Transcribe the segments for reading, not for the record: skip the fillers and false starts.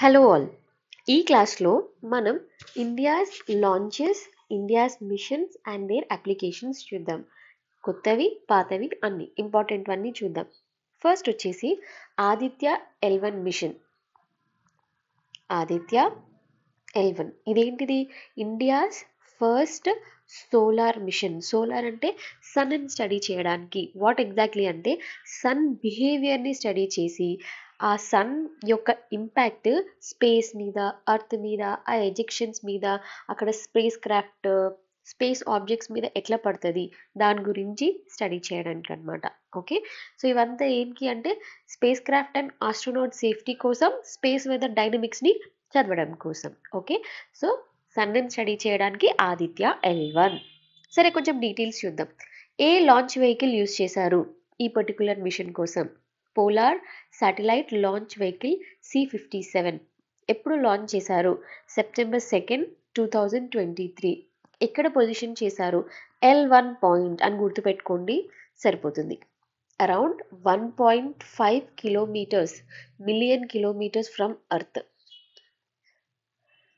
Hello all. ఈ క్లాస్లో మనం India's launches, India's machines and there applications చూద్దాం. కొత్తవి పాతవి అన్ని ఇంపార్టెంట్ అన్నీ చూద్దాం. ఫస్ట్ వచ్చేసి Aditya L1 machine. Aditya L1 ఇదేంటిది? India's first solar machine. Solar అంటే సన్ స్టడీ చేయడానికి. వాట్ ఎగ్జాక్ట్లీ అంటే సన్ బిహేవియర్ని స్టడీ చేసి ఆ సన్ యొక్క ఇంపాక్ట్ స్పేస్ మీద, అర్త్ మీద, ఆ ఎజెక్షన్స్ మీద, అక్కడ స్పేస్ క్రాఫ్ట్, స్పేస్ ఆబ్జెక్ట్స్ మీద ఎట్లా పడుతుంది దాని గురించి స్టడీ చేయడానికి అనమాట. ఓకే, సో ఇవంతా ఏంటి అంటే space craft and astronaut safety కోసం, స్పేస్ వెదర్ డైనమిక్స్ని చదవడం కోసం. ఓకే, సో సన్ని స్టడీ చేయడానికి ఆదిత్య L1. సరే, కొంచెం డీటెయిల్స్ చూద్దాం. ఏ లాంచ్ వెహికల్ యూజ్ చేశారు ఈ పర్టికులర్ మిషన్ కోసం? Polar satellite launch vehicle C-57. ఎప్పుడు లాంచ్ చేశారు? సెప్టెంబర్ 2, 2023. ఎక్కడ పొజిషన్ చేశారు? L1 పాయింట్ అని గుర్తుపెట్టుకోండి, సరిపోతుంది. Around 1.5 kilometres, million kilometres from earth.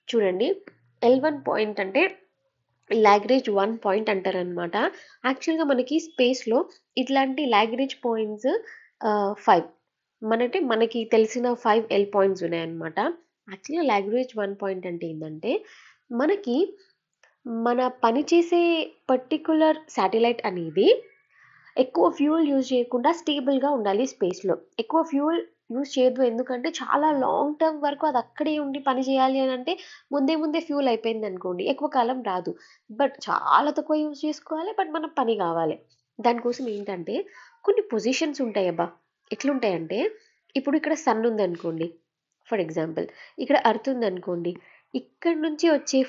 చూడండి, L1 పాయింట్ అంటే లాగ్రేంజ్ 1 పాయింట్ అంటారనమాట. యాక్చువల్గా మనకి స్పేస్లో ఇట్లాంటి లాగ్రేంజ్ పాయింట్స్ 5, మనకి తెలిసిన 5 L పాయింట్స్ ఉన్నాయన్నమాట. యాక్చువల్గా లాగ్రేంజ్ 1 పాయింట్ అంటే ఏంటంటే మనకి మన పనిచేసే పర్టికులర్ శాటిలైట్ అనేది ఎక్కువ ఫ్యూల్ యూజ్ చేయకుండా స్టేబుల్గా ఉండాలి స్పేస్లో. ఎక్కువ ఫ్యూల్ యూజ్ చేయొద్దు, ఎందుకంటే చాలా లాంగ్ టర్మ్ వరకు అది అక్కడే ఉండి పని చేయాలి అని అంటే ముందే ఫ్యూల్ అయిపోయింది అనుకోండి, ఎక్కువ కాలం రాదు. బట్ చాలా తక్కువ యూజ్ చేసుకోవాలి, బట్ మన పని కావాలి. దానికోసం ఏంటంటే కొన్ని పొజిషన్స్ ఉంటాయి అబ్బా. ఎట్లుంటాయంటే ఇప్పుడు ఇక్కడ సన్ ఉందనుకోండి, ఫర్ ఎగ్జాంపుల్ ఇక్కడ అర్త్ ఉందనుకోండి, ఇక్కడ నుంచి వచ్చే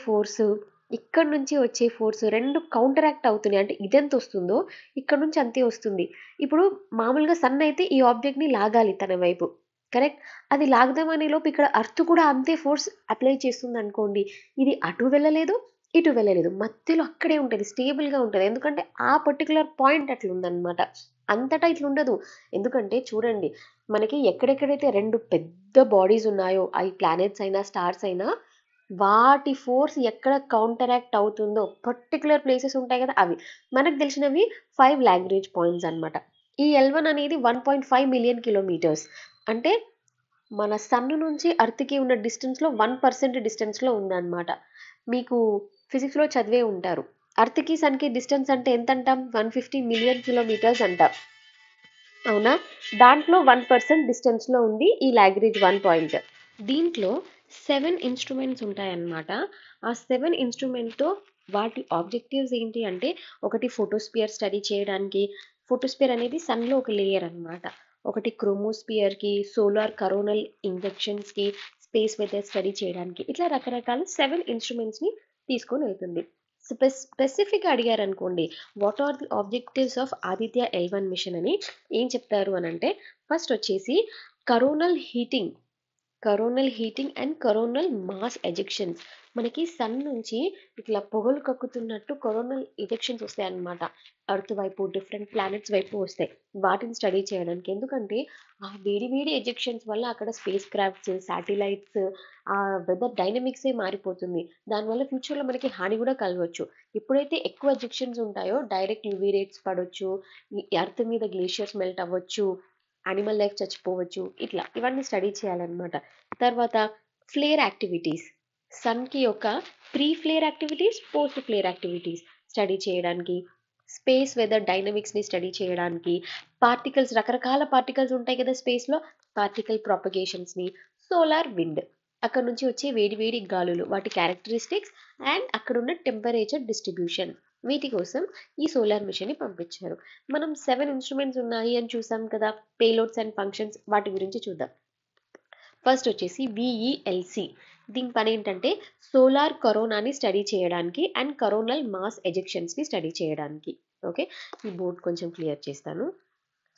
ఫోర్స్ రెండు కౌంటరాక్ట్ అవుతున్నాయి. అంటే ఇదెంత వస్తుందో ఇక్కడ నుంచి అంతే వస్తుంది. ఇప్పుడు మామూలుగా సన్ అయితే ఈ ఆబ్జెక్ట్ని లాగాలి తన వైపు, కరెక్ట్? అది లాగదామనే లోపు ఇక్కడ అర్త్ కూడా అంతే ఫోర్స్ అప్లై చేస్తుంది అనుకోండి, ఇది అటు వెళ్ళలేదు ఇటు వెళ్ళలేదు, మధ్యలో అక్కడే ఉంటుంది, స్టేబుల్గా ఉంటుంది. ఎందుకంటే ఆ పర్టికులర్ పాయింట్ అట్లా ఉందన్నమాట. అంతటా ఇట్లా ఉండదు. ఎందుకంటే చూడండి, మనకి ఎక్కడెక్కడైతే రెండు పెద్ద బాడీస్ ఉన్నాయో, అవి ప్లానెట్స్ అయినా స్టార్స్ అయినా, వాటి ఫోర్స్ ఎక్కడ కౌంటరాక్ట్ అవుతుందో పర్టికులర్ ప్లేసెస్ ఉంటాయి కదా, అవి మనకు తెలిసినవి 5 లాగ్రేంజ్ పాయింట్స్ అనమాట. ఈ L1 అనేది 1.5 మిలియన్ కిలోమీటర్స్. అంటే మన సన్ నుంచి అర్త్కి ఉన్న డిస్టెన్స్లో 1% డిస్టెన్స్లో ఉందన్నమాట. మీకు ఫిజిక్స్లో చదివే ఉంటారు, అర్త్కి సన్కి డిస్టెన్స్ అంటే ఎంత అంటాం? 150 మిలియన్ కిలోమీటర్స్ అంటాం, అవునా? దాంట్లో 1% డిస్టెన్స్లో ఉంది ఈ లాగ్రేంజ్ 1 పాయింట్. దీంట్లో 7 ఇన్స్ట్రుమెంట్స్ ఉంటాయన్నమాట. ఆ 7 ఇన్స్ట్రుమెంట్తో వాటి ఆబ్జెక్టివ్స్ ఏంటి అంటే, ఒకటి ఫోటోస్పియర్ స్టడీ చేయడానికి. ఫోటోస్పియర్ అనేది సన్లో ఒక లేయర్ అనమాట. ఒకటి క్రోమోస్పియర్కి, సోలార్ కరోనల్ ఇంజెక్షన్స్కి, స్పేస్ వెదర్ స్టడీ చేయడానికి, ఇట్లా రకరకాల 7 ఇన్స్ట్రుమెంట్స్ని తీసుకొని వెళ్తుంది. స్పెసిఫిక్గా అడిగారు అనుకోండి, what are the objectives of Aditya L1 mission అని ఏం చెప్తారు అని అంటే, ఫస్ట్ వచ్చేసి coronal heating and coronal mass ejections. మనకి సన్ నుంచి ఇట్లా పొగలు కక్కుతున్నట్టు కరోనల్ ఎజెక్షన్స్ వస్తాయి అన్నమాట. అర్త్ వైపు, డిఫరెంట్ ప్లానెట్స్ వైపు వస్తాయి. వాటిని స్టడీ చేయడానికి, ఎందుకంటే ఆ వేడి ఎజెక్షన్స్ వల్ల అక్కడ స్పేస్ క్రాఫ్ట్స్, శాటిలైట్స్, ఆ వెదర్ డైనమిక్సే మారిపోతుంది. దానివల్ల ఫ్యూచర్లో మనకి హాని కూడా కలగవచ్చు. ఎప్పుడైతే ఎక్కువ ఎజెక్షన్స్ ఉంటాయో డైరెక్ట్ యూవీ రేట్స్ పడవచ్చు, ఈ ఎర్త్ మీద గ్లేషియర్స్ మెల్ట్ అవ్వచ్చు, యానిమల్ లైఫ్ చచ్చిపోవచ్చు, ఇట్లా ఇవన్నీ స్టడీ చేయాలన్నమాట. తర్వాత ఫ్లేర్ యాక్టివిటీస్, సన్కి యొక్క pre flare activities, post flare activities study చేయడానికి, స్పేస్ వెదర్ డైనమిక్స్ని స్టడీ చేయడానికి, పార్టికల్స్, రకరకాల పార్టికల్స్ ఉంటాయి కదా స్పేస్లో, పార్టికల్ ప్రాపగేషన్స్ని, సోలార్ విండ్, అక్కడ నుంచి వచ్చే వేడి గాలులు, వాటి క్యారెక్టరిస్టిక్స్ అండ్ అక్కడున్న టెంపరేచర్ డిస్ట్రిబ్యూషన్, వీటి కోసం ఈ సోలార్ మిషన్ని పంపించారు. మనం 7 ఇన్స్ట్రుమెంట్స్ ఉన్నాయి అని చూసాం కదా, పేలోడ్స్ అండ్ ఫంక్షన్స్, వాటి గురించి చూద్దాం. ఫస్ట్ వచ్చేసి VELC. దీని పని ఏంటంటే సోలార్ కరోనాని స్టడీ చేయడానికి అండ్ కరోనల్ మాస్ ఎజెక్షన్స్ని స్టడీ చేయడానికి. ఓకే, ఈ బోర్డ్ కొంచెం క్లియర్ చేస్తాను.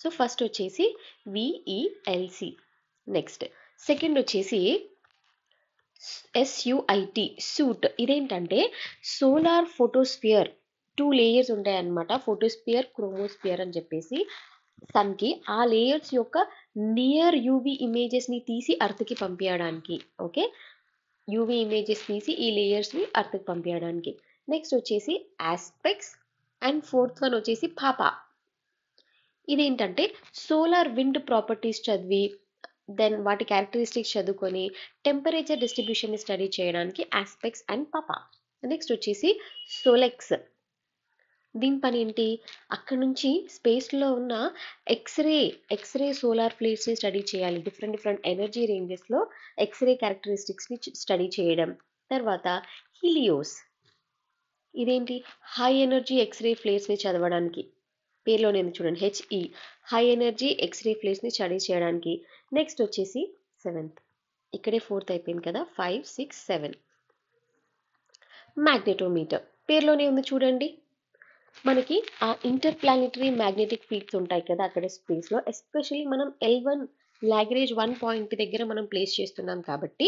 సో ఫస్ట్ వచ్చేసి VELC. నెక్స్ట్ సెకండ్ వచ్చేసి SUIT, సూట్. ఇదేంటంటే సోలార్ ఫోటోస్పియర్. 2 లేయర్స్ ఉంటాయన్నమాట, ఫోటోస్పియర్, క్రోమోస్పియర్ అని చెప్పేసి. సన్కి ఆ లేయర్స్ యొక్క నియర్ యూవీ ఇమేజెస్ని తీసి అర్త్కి పంపించడానికి. ఓకే, యూవీ ఇమేజెస్ తీసి ఈ లేయర్స్ని అర్త్కి పంపించడానికి. నెక్స్ట్ వచ్చేసి ఆస్పెక్ట్స్ అండ్ ఫోర్త్ వన్ వచ్చేసి పాపా. ఇదేంటంటే సోలార్ విండ్ ప్రాపర్టీస్ చదివి దెన్ వాటి క్యారెక్టరిస్టిక్స్ చదువుకొని టెంపరేచర్ డిస్ట్రిబ్యూషన్ని స్టడీ చేయడానికి ఆస్పెక్ట్స్ అండ్ పాపా. నెక్స్ట్ వచ్చేసి సోలెక్స్. దీని పని ఏంటి, అక్కడ నుంచి స్పేస్లో ఉన్న ఎక్స్రే సోలార్ ఫ్లేట్స్ని స్టడీ చేయాలి. డిఫరెంట్ ఎనర్జీ రేంజెస్లో ఎక్స్రే క్యారెక్టరిస్టిక్స్ని స్టడీ చేయడం. తర్వాత హీలియోస్. ఇదేంటి, హై ఎనర్జీ ఎక్స్రే ఫ్లేట్స్ని చదవడానికి. పేరులోనే ఉంది చూడండి, హెచ్ఈ, హై ఎనర్జీ ఎక్స్రే ఫ్లేట్స్ని స్టడీ చేయడానికి. నెక్స్ట్ వచ్చేసి సెవెంత్, ఇక్కడే ఫోర్త్ అయిపోయింది కదా, 5, 6, 7 మ్యాగ్నెటోమీటర్. పేరులోనే ఉంది చూడండి, మనకి ఆ ఇంటర్ ప్లానెటరీ మ్యాగ్నెటిక్ ఫీల్డ్స్ ఉంటాయి కదా అక్కడ స్పేస్లో. ఎస్పెషల్లీ మనం L1 లాగ్రేంజ్ 1 పాయింట్ దగ్గర మనం ప్లేస్ చేస్తున్నాం కాబట్టి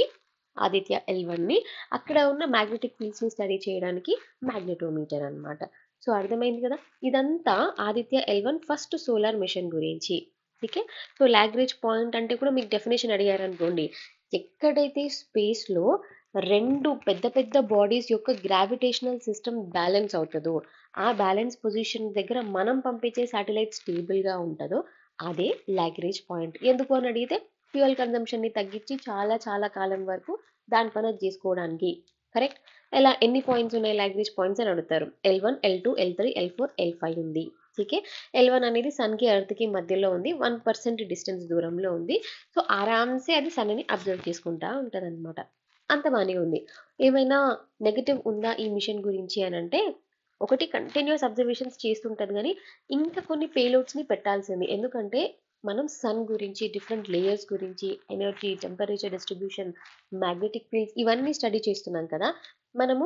ఆదిత్య L1ని అక్కడ ఉన్న మ్యాగ్నెటిక్ ఫీల్డ్స్ని స్టడీ చేయడానికి మ్యాగ్నెటోమీటర్ అనమాట. సో అర్థమైంది కదా, ఇదంతా Aditya L1 first solar machine గురించి. ఓకే, సో లాగ్రేంజ్ పాయింట్ అంటే కూడా మీకు డెఫినేషన్ అడిగారనుకోండి, ఎక్కడైతే స్పేస్లో రెండు పెద్ద పెద్ద బాడీస్ యొక్క గ్రావిటేషనల్ సిస్టమ్ బ్యాలెన్స్ అవుతుందో, ఆ బ్యాలెన్స్ పొజిషన్ దగ్గర మనం పంపించే శాటిలైట్ స్టేబుల్గా ఉంటుందో అదే లాగ్రేంజ్ పాయింట్. ఎందుకు అని అడిగితే ఫ్యూయల్ కన్జంప్షన్ని తగ్గించి చాలా చాలా కాలం వరకు దాని పని చేసుకోవడానికి. కరెక్ట్, ఎలా ఎన్ని పాయింట్స్ ఉన్నాయి లాగ్రేంజ్ పాయింట్స్ అని అడుగుతారు. L1, L2, L3, L4, L5 ఉంది. ఓకే, L1 అనేది సన్కి ఎర్త్కి మధ్యలో ఉంది, 1% డిస్టెన్స్ దూరంలో ఉంది. సో ఆరామ్సే అది సన్ని అబ్జర్వ్ చేసుకుంటా ఉంటుంది అనమాట. అంత బాగానే ఉంది. ఏమైనా నెగటివ్ ఉందా ఈ మిషన్ గురించి అని అంటే, ఒకటి కంటిన్యూస్ అబ్జర్వేషన్స్ చేస్తుంటుంది కానీ ఇంకా కొన్ని పేలోడ్స్ని పెట్టాల్సింది. ఎందుకంటే మనం సన్ గురించి, డిఫరెంట్ లేయర్స్ గురించి, energy, temperature distribution, magnetic fields ఇవన్నీ స్టడీ చేస్తున్నాం కదా, మనము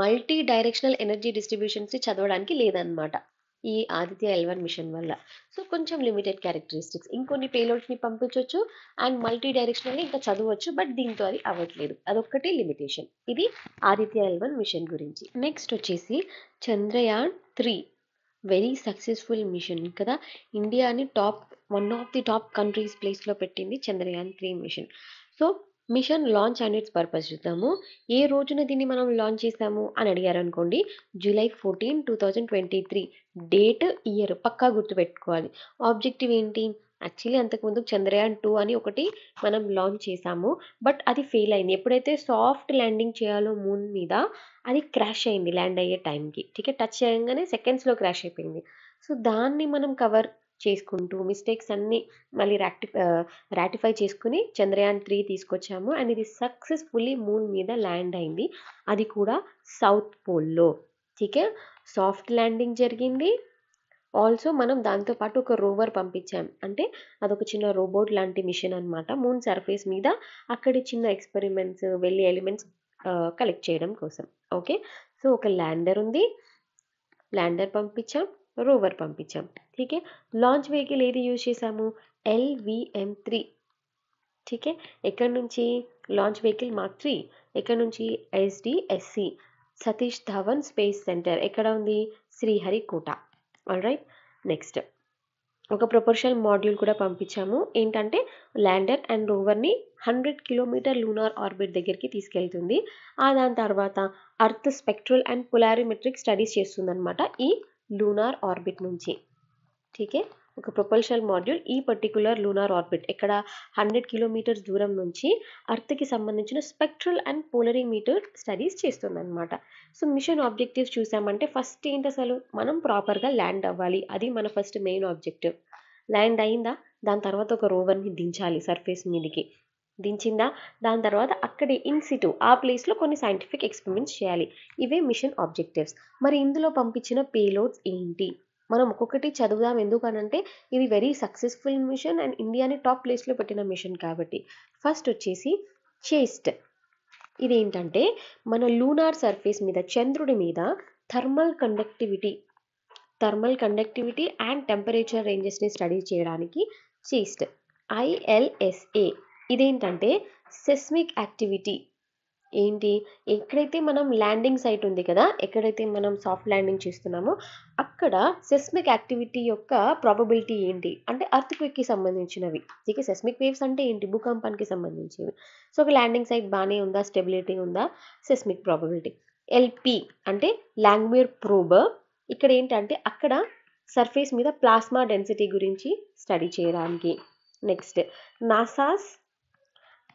మల్టీ డైరెక్షనల్ ఎనర్జీ డిస్ట్రిబ్యూషన్స్ని చదవడానికి లేదనమాట ఈ ఆదిత్య L1 మిషన్ వల్ల. సో కొంచెం లిమిటెడ్ క్యారెక్టరిస్టిక్స్, ఇంకొన్ని పేలోడ్స్ని పంపించవచ్చు అండ్ మల్టీ డైరెక్షనల్గా ఇంకా చదవచ్చు, బట్ దీంతో అది అవ్వట్లేదు, అదొక్కటి లిమిటేషన్. ఇది ఆదిత్య L1 మిషన్ గురించి. నెక్స్ట్ వచ్చేసి చంద్రయాన్-3, వెరీ సక్సెస్ఫుల్ మిషన్ కదా, ఇండియాని one of the top countries ప్లేస్లో పెట్టింది Chandrayaan three mission. So mission launch and its purpose చూద్దాము. ఏ రోజున దీన్ని మనం లాంచ్ చేసాము అని అడిగారు అనుకోండి, July 14, 2023 డేట్, ఇయర్ పక్కా గుర్తుపెట్టుకోవాలి. ఆబ్జెక్టివ్ ఏంటి, యాక్చువల్లీ అంతకుముందు చంద్రయాన్-2 అని ఒకటి మనం లాంచ్ చేసాము, బట్ అది ఫెయిల్ అయింది. ఎప్పుడైతే సాఫ్ట్ ల్యాండింగ్ చేయాలో మూన్ మీద, అది క్రాష్ అయింది ల్యాండ్ అయ్యే టైంకి. ఠీకే, టచ్ చేయగానే సెకండ్స్లో క్రాష్ అయిపోయింది. సో దాన్ని మనం కవర్ చేసుకుంటూ మిస్టేక్స్ అన్నీ మళ్ళీ రాటిఫై చేసుకుని చంద్రయాన్-3 తీసుకొచ్చాము అండ్ ఇది సక్సెస్ఫుల్లీ మూన్ మీద ల్యాండ్ అయింది, అది కూడా సౌత్ పోల్లో. ఠీకే, సాఫ్ట్ ల్యాండింగ్ జరిగింది. ఆల్సో మనం దాంతోపాటు ఒక రోవర్ పంపించాం, అంటే అదొక చిన్న రోబోట్ లాంటి మిషన్ అనమాట. మూన్ సర్ఫేస్ మీద అక్కడి చిన్న ఎక్స్పెరిమెంట్స్, వెళ్ళి ఎలిమెంట్స్ కలెక్ట్ చేయడం కోసం. ఓకే, సో ఒక ల్యాండర్ ఉంది, ల్యాండర్ పంపించాం, రోవర్ పంపించాం. ఠీకే, లాంచ్ వెహికల్ ఏది యూజ్ చేసాము, LVM-3. ఠీకే, ఎక్కడి నుంచి లాంచ్ వెహికల్ Mark 3, ఎక్కడి నుంచి SDSC, Satish Dhawan space centre, ఎక్కడ ఉంది, శ్రీహరికోట. ఆల్ రైట్, నెక్స్ట్ ఒక ప్రొపల్షన్ మాడ్యూల్ కూడా పంపించాము. ఏంటంటే ల్యాండర్ అండ్ రోవర్ని 100 కిలోమీటర్ లూనార్ ఆర్బిట్ దగ్గరికి తీసుకెళ్తుంది. దాని తర్వాత earth spectral and polarimetric studies చేస్తుందన్నమాట ఈ లూనార్ ఆర్బిట్ నుంచి. ఠీకే, ఒక ప్రొపల్షన్ మాడ్యూల్ ఈ పర్టికులర్ లూనార్ ఆర్బిట్ ఎక్కడ 100 కిలోమీటర్స్ దూరం నుంచి అర్త్కి సంబంధించిన స్పెక్ట్రల్ అండ్ పోలరీమీటర్ స్టడీస్ చేస్తుందన్నమాట. సో మిషన్ ఆబ్జెక్టివ్స్ చూసామంటే ఫస్ట్ ఏంటి, అసలు మనం ప్రాపర్గా ల్యాండ్ అవ్వాలి, అది మన ఫస్ట్ మెయిన్ ఆబ్జెక్టివ్. ల్యాండ్ అయిందా, దాని తర్వాత ఒక రోవర్ని దించాలి సర్ఫేస్ మీదకి, దించిందా, దాని తర్వాత అక్కడే ఇన్సిటు ఆ ప్లేస్లో కొన్ని సైంటిఫిక్ ఎక్స్పెరిమెంట్స్ చేయాలి. ఇవే మిషన్ ఆబ్జెక్టివ్స్. మరి ఇందులో పంపించిన పేలోడ్స్ ఏంటి, మనం ఒక్కొక్కటి చదువుదాం. ఎందుకనంటే ఇది వెరీ సక్సెస్ఫుల్ మిషన్ అండ్ ఇండియాని టాప్ ప్లేస్లో పెట్టిన మిషన్ కాబట్టి. ఫస్ట్ వచ్చేసి చేస్ట్. ఇదేంటంటే మన లూనార్ సర్ఫేస్ మీద, చంద్రుడి మీద థర్మల్ కండక్టివిటీ అండ్ టెంపరేచర్ రేంజెస్ని స్టడీ చేయడానికి చేస్ట్. ILSA, ఇదేంటంటే సెస్మిక్ యాక్టివిటీ, ఏంటి, ఎక్కడైతే మనం ల్యాండింగ్ సైట్ ఉంది కదా, ఎక్కడైతే మనం సాఫ్ట్ ల్యాండింగ్ చేస్తున్నామో అక్కడ సెస్మిక్ యాక్టివిటీ యొక్క ప్రాబబిలిటీ ఏంటి అంటే అర్త్క్వేక్కి సంబంధించినవి. ఇక సెస్మిక్ వేవ్స్ అంటే ఏంటి, భూకంపానికి సంబంధించినవి. సో ఒక ల్యాండింగ్ సైట్ బాగానే ఉందా, స్టెబిలిటీ ఉందా, సెస్మిక్ ప్రాబబిలిటీ. ఎల్పి అంటే లాంగ్వేర్ ప్రోబ్. ఇక్కడ ఏంటంటే అక్కడ సర్ఫేస్ మీద ప్లాస్మా డెన్సిటీ గురించి స్టడీ చేయడానికి. Next NASA's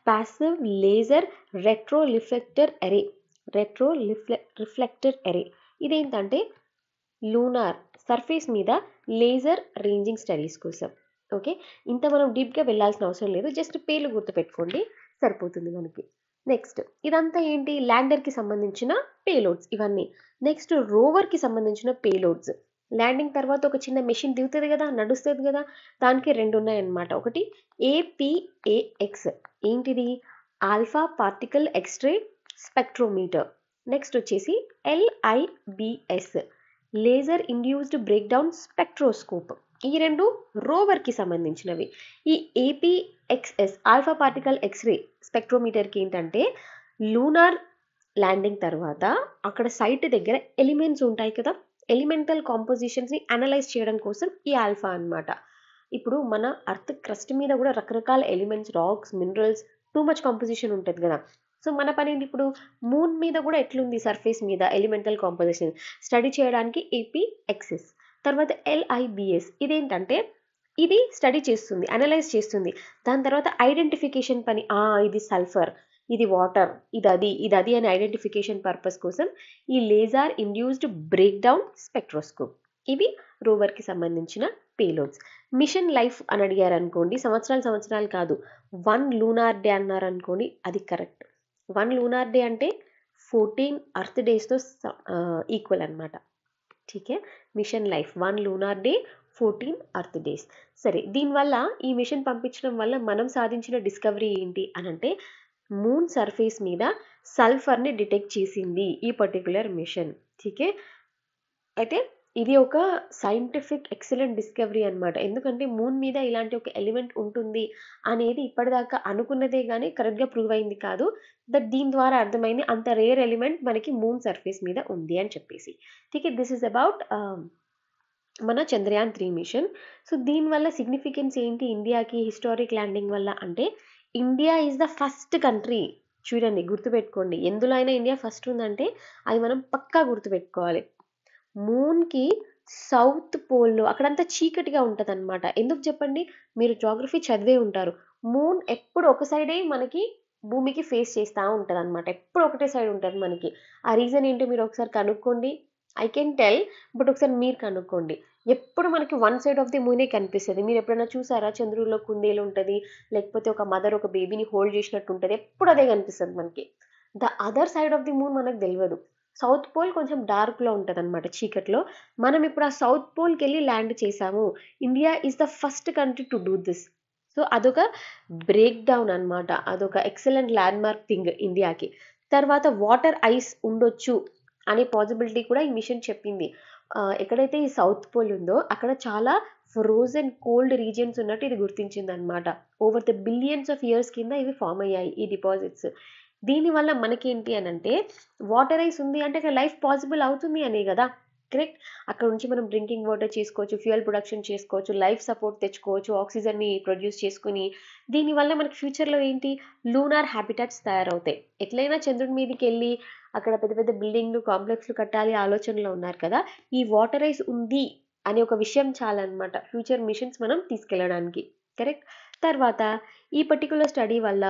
passive laser retroreflector array. Reflector అరే ఇదేంటంటే లూనార్ సర్ఫేస్ మీద లేజర్ రేంజింగ్ స్టడీస్ కోసం. ఓకే, ఇంత మనం డీప్గా వెళ్ళాల్సిన అవసరం లేదు, జస్ట్ పేర్లు గుర్తుపెట్టుకోండి సరిపోతుంది మనకి. నెక్స్ట్ ఇదంతా ఏంటి, ల్యాండర్కి సంబంధించిన పేలోడ్స్ ఇవన్నీ. నెక్స్ట్ రోవర్కి సంబంధించిన పేలోడ్స్. ల్యాండింగ్ తర్వాత ఒక చిన్న మెషిన్ దిగుతుంది కదా, నడుస్తుంది కదా, దానికి రెండు ఉన్నాయన్నమాట. ఒకటి ఏపీఏఎక్స్, ఏంటిది, alpha particle X-ray spectrometer. Next వచ్చేసి LIBS, laser induced breakdown spectroscope. ఈ రెండు రోవర్కి సంబంధించినవి. ఈ ఏపీఎక్స్ఎస్ ఆల్ఫా పార్టికల్ ఎక్స్రే స్పెక్ట్రోమీటర్కి ఏంటంటే లూనార్ ల్యాండింగ్ తర్వాత అక్కడ సైట్ దగ్గర ఎలిమెంట్స్ ఉంటాయి కదా, ఎలిమెంటల్ కాంపోజిషన్స్ని అనలైజ్ చేయడం కోసం ఈ ఆల్ఫా అన్నమాట. ఇప్పుడు మన అర్త్ క్రస్ట్ మీద కూడా రకరకాల elements, rocks, minerals, too much composition ఉంటుంది కదా. సో మన పని ఏంటి, ఇప్పుడు మూన్ మీద కూడా ఎట్లుంది సర్ఫేస్ మీద ఎలిమెంటల్ కాంపోజిషన్ స్టడీ చేయడానికి ఏపీఎక్సెస్. తర్వాత ఎల్ఐబిఎస్ ఇదేంటంటే ఇది స్టడీ చేస్తుంది, అనలైజ్ చేస్తుంది. దాని తర్వాత ఐడెంటిఫికేషన్ పని, ఇది సల్ఫర్, ఇది వాటర్, ఇది అది అని ఐడెంటిఫికేషన్ పర్పస్ కోసం ఈ laser induced break down spectroscope. ఇవి రోవర్కి సంబంధించిన పేలోడ్స్. మిషన్ లైఫ్ అని అడిగారు అనుకోండి, సంవత్సరాలు కాదు, 1 లూనార్ డే అన్నారు అనుకోండి, అది కరెక్ట్. 1 లూనార్ డే అంటే 14 అర్త్ డేస్తో ఈక్వల్ అనమాట. ఠీకే, mission life 1 lunar day 14 earth days. సరే, దీనివల్ల ఈ మిషన్ పంపించడం వల్ల మనం సాధించిన డిస్కవరీ ఏంటి అని అంటే మూన్ సర్ఫేస్ మీద సల్ఫర్ని డిటెక్ట్ చేసింది ఈ పర్టికులర్ మిషన్. ఠీకే, అయితే ఇది ఒక సైంటిఫిక్ ఎక్సలెంట్ డిస్కవరీ అనమాట. ఎందుకంటే మూన్ మీద ఇలాంటి ఒక ఎలిమెంట్ ఉంటుంది అనేది ఇప్పటిదాకా అనుకున్నదే కానీ కరెక్ట్గా ప్రూవ్ అయింది కాదు. దీని ద్వారా అర్థమైంది అంత రేర్ ఎలిమెంట్ మనకి మూన్ సర్ఫేస్ మీద ఉంది అని చెప్పేసి. ఠీకే, దిస్ ఇస్ అబౌట్ మన చంద్రయాన్ 3 మిషన్. సో దీనివల్ల సిగ్నిఫికెన్స్ ఏంటి ఇండియాకి హిస్టారిక్ ల్యాండింగ్ వల్ల అంటే India is the first country. చూడండి, గుర్తుపెట్టుకోండి, ఎందులో అయినా ఇండియా ఫస్ట్ ఉందంటే అది మనం పక్కా గుర్తుపెట్టుకోవాలి. మూన్కి సౌత్ పోల్లో అక్కడంతా చీకటిగా ఉంటుంది అనమాట. ఎందుకు చెప్పండి, మీరు జాగ్రఫీ చదివే ఉంటారు. మూన్ ఎప్పుడు ఒక సైడే మనకి భూమికి ఫేస్ చేస్తూ ఉంటుంది అనమాట, ఎప్పుడు ఒకటే సైడ్ ఉంటుంది మనకి. ఆ రీజన్ ఏంటో మీరు ఒకసారి కనుక్కోండి. ఐ కెన్ టెల్, బట్ ఒకసారి మీరు కనుక్కోండి. ఎప్పుడు మనకి వన్ సైడ్ ఆఫ్ ది మూనే కనిపిస్తుంది. మీరు ఎప్పుడైనా చూసారా, చంద్రుడిలో కుందేలు ఉంటుంది, లేకపోతే ఒక మదర్ ఒక బేబీని హోల్డ్ చేసినట్టు ఉంటుంది, ఎప్పుడు అదే కనిపిస్తుంది మనకి. The other side of the moon మనకు తెలియదు. సౌత్ పోల్ కొంచెం డార్క్లో ఉంటుంది అనమాట, చీకట్లో. మనం ఇప్పుడు ఆ సౌత్ పోల్కి వెళ్ళి ల్యాండ్ చేసాము. India is the first country to do this. So అదొక బ్రేక్ డౌన్ అనమాట, అదొక ఎక్సలెంట్ ల్యాండ్ మార్క్ థింగ్ ఇండియాకి. తర్వాత వాటర్ ఐస్ ఉండొచ్చు అనే పాసిబిలిటీ కూడా ఈ మిషన్ చెప్పింది. ఎక్కడైతే ఈ సౌత్ పోల్ ఉందో అక్కడ చాలా ఫ్రోజన్ కోల్డ్ రీజియన్స్ ఉన్నట్టు ఇది గుర్తించింది అనమాట. Over the billions of years కింద ఇవి ఫామ్ అయ్యాయి ఈ డిపాజిట్స్. దీనివల్ల మనకేంటి అని అంటే వాటర్ ఐస్ ఉంది అంటే అక్కడ లైఫ్ పాసిబుల్ అవుతుంది అనే కదా, కరెక్ట్. అక్కడ నుంచి మనం డ్రింకింగ్ వాటర్ చేసుకోవచ్చు, ఫ్యూయల్ ప్రొడక్షన్ చేసుకోవచ్చు, లైఫ్ సపోర్ట్ తెచ్చుకోవచ్చు, ఆక్సిజన్ని ప్రొడ్యూస్ చేసుకుని. దీనివల్ల మనకి ఫ్యూచర్లో ఏంటి, లూనార్ హ్యాబిటాట్స్ తయారవుతాయి. ఎట్లయినా చంద్రుడి మీదకి వెళ్ళి అక్కడ పెద్ద పెద్ద బిల్డింగ్లు, కాంప్లెక్స్లు కట్టాలి ఆలోచనలో ఉన్నారు కదా, ఈ వాటర్ ఐస్ ఉంది అనే ఒక విషయం చాలన్నమాట ఫ్యూచర్ మిషన్స్ మనం తీసుకెళ్ళడానికి, కరెక్ట్. తర్వాత ఈ పర్టికులర్ స్టడీ వల్ల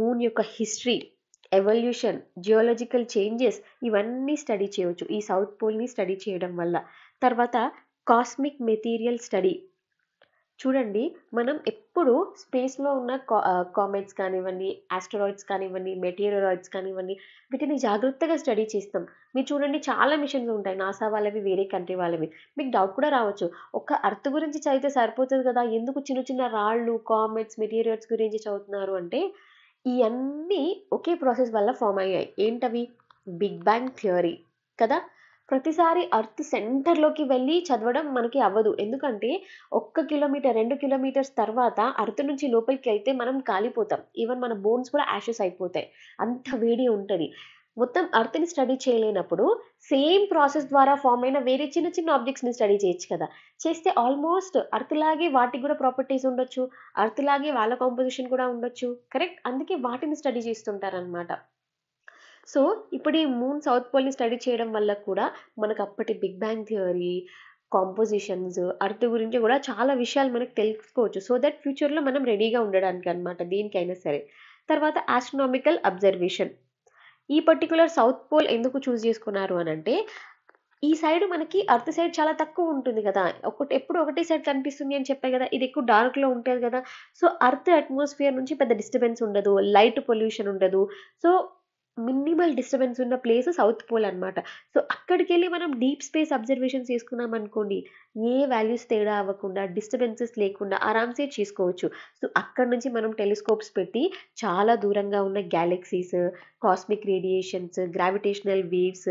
మూన్ యొక్క హిస్టరీ, ఎవల్యూషన్, జియోలాజికల్ చేంజెస్ ఇవన్నీ స్టడీ చేయవచ్చు ఈ సౌత్ పోల్ని స్టడీ చేయడం వల్ల. తర్వాత కాస్మిక్ మెటీరియల్ స్టడీ. చూడండి, మనం ఎప్పుడు స్పేస్లో ఉన్న కామెట్స్ కానివ్వండి, ఆస్ట్రాయిడ్స్ కానివ్వండి, మెటీరియాయిడ్స్ కానివ్వండి, వీటిని జాగ్రత్తగా స్టడీ చేస్తాం. మీరు చూడండి, చాలా మిషన్స్ ఉంటాయి, నాసా వాళ్ళవి, వేరే కంట్రీ వాళ్ళవి. మీకు డౌట్ కూడా రావచ్చు, ఒక్క అర్త్ గురించి చదివితే సరిపోతుంది కదా, ఎందుకు చిన్న చిన్న రాళ్ళు, కామెట్స్, మెటీరియాయిడ్స్ గురించి చదువుతున్నారు అంటే ఇవన్నీ ఒకే ప్రాసెస్ వల్ల ఫామ్ అయ్యాయి. ఏంటవి, బిగ్ బ్యాంగ్ థియరీ కదా. ప్రతిసారి అర్త్ సెంటర్లోకి వెళ్ళి చదవడం మనకి అవ్వదు. ఎందుకంటే 1 కిలోమీటర్, 2 కిలోమీటర్స్ తర్వాత అర్త్ నుంచి లోపలికి వెళ్తే మనం కాలిపోతాం. ఈవెన్ మన బోన్స్ కూడా యాషెస్ అయిపోతాయి. అంత వేడి ఉంటది. మొత్తం అర్త్‌ని స్టడీ చేయలేనప్పుడు సేమ్ ప్రాసెస్ ద్వారా ఫార్మ్ అయిన వేరే చిన్న చిన్న ఆబ్జెక్ట్స్‌ని స్టడీ చేయొచ్చు కదా! చేస్తే ఆల్మోస్ట్ అర్త్ లాగే వాటికి కూడా ప్రాపర్టీస్ ఉండొచ్చు. అర్త్ లాగే వాళ్ళ కాంపోజిషన్ కూడా ఉండొచ్చు. కరెక్ట్? అందుకే వాటిని స్టడీ చేస్తుంటారనమాట. సో, ఇప్పుడు ఈ మూన్ సౌత్ పోల్‌ని స్టడీ చేయడం వల్ల కూడా మనకు అప్పటి big bang theory, compositions, earth గురించి కూడా చాలా విషయాలు మనకు తెలుసుకోవచ్చు. సో దట్ ఫ్యూచర్‌లో మనం రెడీగా ఉండడానికనమాట దేనికైనా సరే. తర్వాత ఆస్ట్రోనామికల్ అబ్జర్వేషన్. ఈ పర్టిక్యులర్ సౌత్ పోల్ ఎందుకు చూజ్ చేసుకున్నారు అనంటే, ఈ సైడ్ మనకి అర్త్ సైడ్ చాలా తక్కువ ఉంటుంది కదా! ఎప్పుడు ఒకటే సైడ్ కనిపిస్తుంది అని చెప్పా కదా! ఇది ఎక్కువ డార్క్‌లో ఉంటది కదా! సో, అర్త్ అట్మాస్ఫియర్ నుంచి పెద్ద డిస్టర్బెన్స్ ఉండదు. లైట్ పొల్యూషన్ ఉండదు. సో, మినిమల్ డిస్టర్బెన్స్ ఉన్న ప్లేస్ సౌత్ పోల్ అనమాట. సో, అక్కడికెళ్ళి మనం డీప్ స్పేస్ అబ్జర్వేషన్స్ చేసుకున్నామనుకోండి, ఏ వాల్యూస్ తేడా అవ్వకుండా, డిస్టర్బెన్సెస్ లేకుండా ఆరామ్‌సే చేసుకోవచ్చు. సో, అక్కడి నుంచి మనం టెలిస్కోప్స్ పెట్టి చాలా దూరంగా ఉన్న galaxies, cosmic radiations, gravitational waves,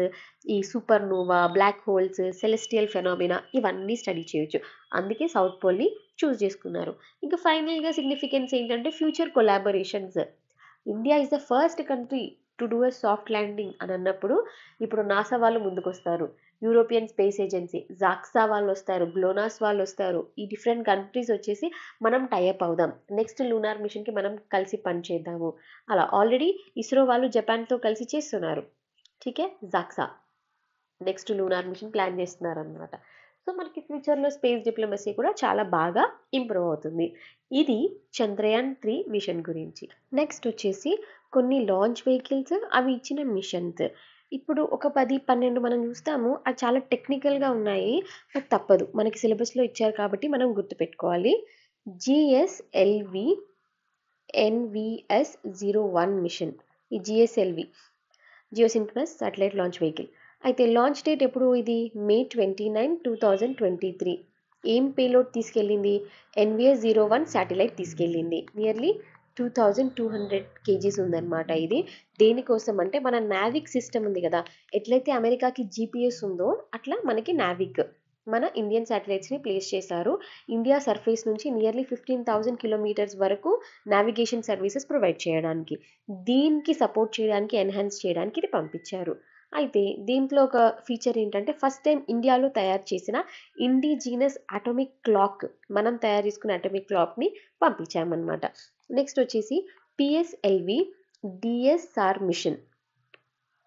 ఈ supernova, black holes, celestial phenomena ఇవన్నీ స్టడీ చేయొచ్చు. అందుకే సౌత్ పోల్‌ని చూజ్ చేసుకున్నారు. ఇంకా ఫైనల్‌గా సిగ్నిఫికెన్స్ ఏంటంటే future collaborations. India is the first country to do a soft landing అని అన్నప్పుడు ఇప్పుడు నాసా వాళ్ళు ముందుకొస్తారు. యూరోపియన్ స్పేస్ ఏజెన్సీ, జాక్సా వాళ్ళు వస్తారు, గ్లోనాస్ వాళ్ళు వస్తారు. ఈ డిఫరెంట్ కంట్రీస్ వచ్చేసి మనం టైఅప్ అవుదాం. నెక్స్ట్ లూనార్ మిషన్కి మనం కలిసి పనిచేద్దాము. అలా ఆల్రెడీ ఇస్రో వాళ్ళు జపాన్తో కలిసి చేస్తున్నారు. ఠీకే JAXA next lunar mission plan చేస్తున్నారనమాట. సో మనకి ఫ్యూచర్లో స్పేస్ డిప్లొమసీ కూడా చాలా బాగా ఇంప్రూవ్ అవుతుంది. ఇది చంద్రయాన్-3 మిషన్ గురించి. నెక్స్ట్ వచ్చేసి కొన్ని లాంచ్ వెహికల్స్, అవి ఇచ్చిన మిషన్స్. ఇప్పుడు ఒక 10, 12 మనం చూస్తాము. అది చాలా టెక్నికల్గా ఉన్నాయి. బట్ తప్పదు, మనకి సిలబస్లో ఇచ్చారు కాబట్టి మనం గుర్తుపెట్టుకోవాలి. GSLV NVS-01 mission. ఈ GSLV geosynchronous satellite launch vehicle. అయితే లాంచ్ డేట్ ఎప్పుడు ఇది? మే 29, 2023. ఏం పేలోడ్ తీసుకెళ్ళింది? NVS-01 శాటిలైట్ తీసుకెళ్ళింది. నియర్లీ 2200 kgs ఉందన్నమాట ఇది. దేనికోసం అంటే మన నావిక్ సిస్టమ్ ఉంది కదా, ఎట్లయితే అమెరికాకి GPS ఉందో అట్లా మనకి నావిక్ మన ఇండియన్ శాటిలైట్స్ని ప్లేస్ చేశారు. ఇండియా సర్ఫేస్ నుంచి నియర్లీ 15,000 కిలోమీటర్స్ వరకు నావిగేషన్ సర్వీసెస్ ప్రొవైడ్ చేయడానికి, దీనికి సపోర్ట్ చేయడానికి, ఎన్హాన్స్ చేయడానికి ఇది పంపించారు. అయితే దీంట్లో ఒక ఫీచర్ ఏంటంటే ఫస్ట్ టైం ఇండియాలో తయారు చేసిన ఇండిజీనస్ అటామిక్ క్లాక్, మనం తయారు చేసుకున్న అటామిక్ క్లాక్ని పంపించామన్నమాట. నెక్స్ట్ వచ్చేసి పిఎస్ఎల్వి డిఎస్ఆర్ మిషన్.